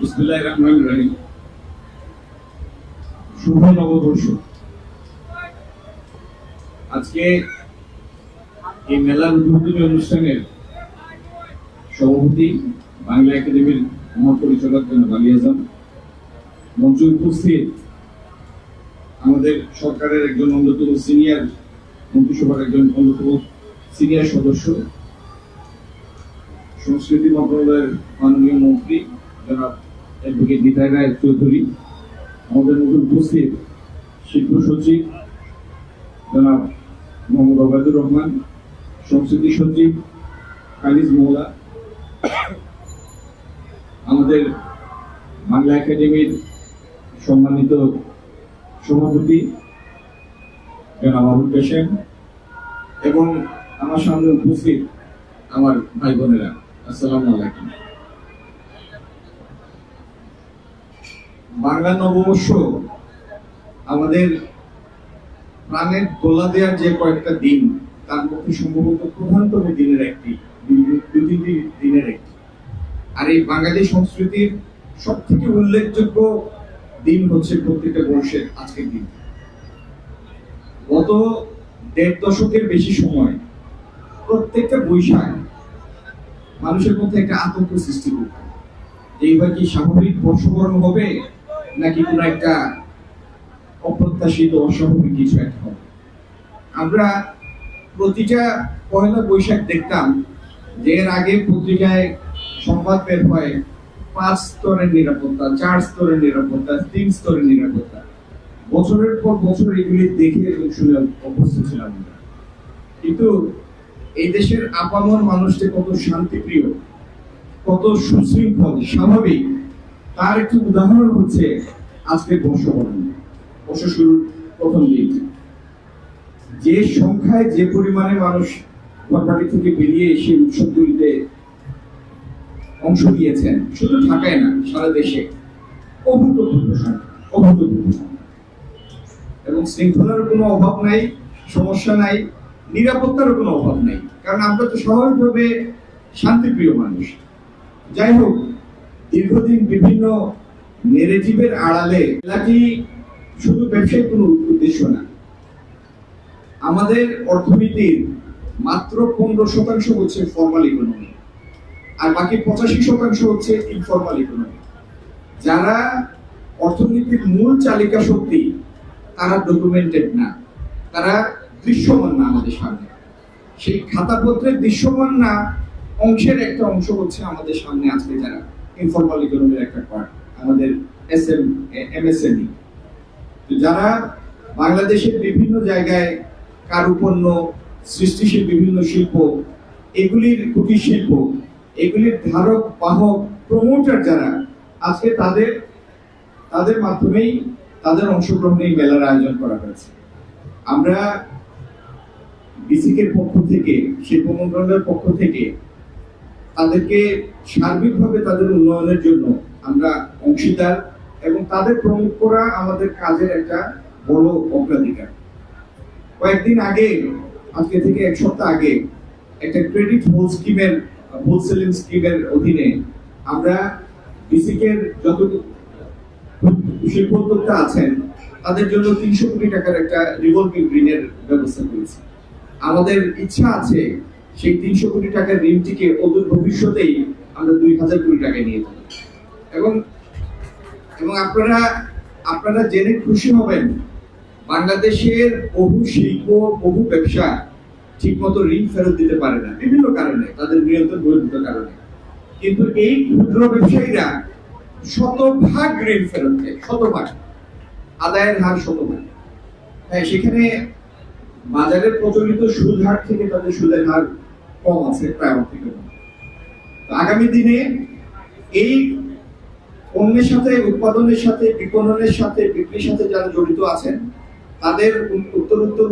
বিসমিল্লাহির রহমানির রহিম। শুভ নববর্ষ। আজকে এই মেলার উদ্বোধনী অনুষ্ঠানের সভাপতি বাংলা একাডেমির মহাপরিচালক জনাব আলী আজম, মঞ্চে উপস্থিত আমাদের সরকারের একজন অন্যতম সিনিয়র মন্ত্রিসভার একজন অন্যতম সিনিয়র সদস্য, সংস্কৃতি মন্ত্রণালয়ের মাননীয় মন্ত্রী জনাব অ্যাডভোকেট নিতাই রায় চৌধুরী, আমাদের মধ্যে উপস্থিত শিল্প সচিব জনাব মোহাম্মদ ওবায়দুর রহমান, সংস্কৃতি সচিব খালিজ মোল্লা, আমাদের বাংলা একাডেমির সম্মানিত সভাপতি জনাব আবুল কাশেম এবং আমার সামনে উপস্থিত আমার ভাই বোনেরা, আসসালামু আলাইকুম। বাংলা নববর্ষ আমাদের প্রাণের দোলা দেওয়ার যে কয়েকটা দিন, তার মধ্যে সম্ভবত প্রধানতম দিনের একটি, দিনের একটি। আর এই বাঙালি সংস্কৃতির সব থেকে উল্লেখযোগ্য দিন হচ্ছে প্রত্যেকটা বর্ষের আজকের দিন। গত ১.৫ দশকের বেশি সময় প্রত্যেকটা বৈশাখ মানুষের মধ্যে একটা আতঙ্ক সৃষ্টি করত, এইবার কি স্বাভাবিক বর্ষবরণ হবে নাকি কোনো একটা অপ্রত্যাশিত অস্বাভাবিক কিছু একটা হবে। আমরা প্রতিটা পয়লা বৈশাখ দেখতাম যে এর আগে পত্রিকায় সংবাদ বের হয় ৫ স্তরের নিরাপত্তা, ৪ স্তরের নিরাপত্তা, ৩ স্তরের নিরাপত্তা। বছরের পর বছর এগুলি দেখে এবং শুনে অভ্যস্ত ছিলাম। কিন্তু এই দেশের আপামর মানুষটি কত শান্তিপ্রিয়, কত সুশৃঙ্খল, স্বাভাবিক, তার একটি উদাহরণ হচ্ছে আজকের বর্ষবরণ। বর্ষ শুরুর প্রথম দিন যে সংখ্যায় যে পরিমাণে মানুষ ঘরবাড়ি থেকে বেরিয়ে এসে উৎসবগুলিতে অংশ নিয়েছেন, শুধু ঢাকায় না সারা দেশে অভূতপূর্ব সংখ্যা। এবং শৃঙ্খলার কোনো অভাব নাই, সমস্যা নাই, নিরাপত্তারও কোনো অভাব নেই, কারণ আমরা তো স্বাভাবিকভাবে শান্তিপ্রিয় মানুষ। যাই হোক, দীর্ঘদিন বিভিন্ন নেগেটিভের আড়ালে এলাকি শুধু ব্যবসায়িক কোনো উদ্দেশ্য না, আমাদের অর্থনীতির মাত্র 15% হচ্ছে ফর্মাল ইকোনমি, আর বাকি 85% হচ্ছে ইনফর্মাল ইকোনমি। যারা অর্থনীতির মূল চালিকা শক্তি তারা ডকুমেন্টেড না, তারা দৃশ্যমান না আমাদের সামনে। সেই খাতাপত্রের দৃশ্যমান না অংশের একটা অংশ হচ্ছে আমাদের সামনে আজকে যারা ইনফর্মাল ইকোনমির একটা পার্ট, আমাদের এমএসএমই, যারা বাংলাদেশের বিভিন্ন জায়গায় কারুপণ্য সৃষ্টিশীল বিভিন্ন শিল্প, এগুলির কুটির শিল্প, এগুলির ধারক বাহক প্রমোটার যারা আজকে তাদের মাধ্যমেই তাদের অংশগ্রহণে মেলার আয়োজন করা হয়েছে। আমরা বিসিকের পক্ষ থেকে, শিল্প মন্ত্রণালয়ের পক্ষ থেকে তাদেরকে সার্বিকভাবে তাদের উন্নয়নের জন্য আমরা অংশীদার এবং তাদের প্রমোট করা আমাদের কাজের একটা বড় অগ্রাধিকার। কয়েকদিন আগে, আজকে থেকে ১ সপ্তাহ আগে, একটা ক্রেডিট হোলসেলিং স্কিমের অধীনে আমরা বিসিকের যত শিল্প উদ্যোক্তা আছেন তাদের জন্য ৩০০ কোটি টাকার একটা রিভলভিং ঋণের ব্যবস্থা করেছি। আমাদের ইচ্ছা আছে সেই ৩০০ কোটি টাকার ঋণটিকে অদূর ভবিষ্যতেই আমরা ২০০০ কোটি টাকায় নিয়ে যাব। এবং আপনারা জেনে খুশি হবেন, বাংলাদেশের বহু শিল্প, বহু ব্যবসা ঠিকমতো ঋণ ফেরত দিতে পারে না বিভিন্ন কারণে, তাদের নিয়ন্ত্রণ বহির্ভূত কারণে। কিন্তু এই ক্ষুদ্র ব্যবসায়ীরা শতভাগ ঋণ ফেরত দেয়, শতভাগ আদায়ের হার শতভাগ। হ্যাঁ, সেখানে বাজারের প্রচলিত সুদ হার থেকে তাদের সুদের হার কম আছে, প্রায় অর্ধেক। আগামী দিনে এই পণ্যের সাথে, উৎপাদনের সাথে, বিপণনের সাথে, বিক্রির সাথে যারা জড়িত আছেন তাদের উত্তরোত্তর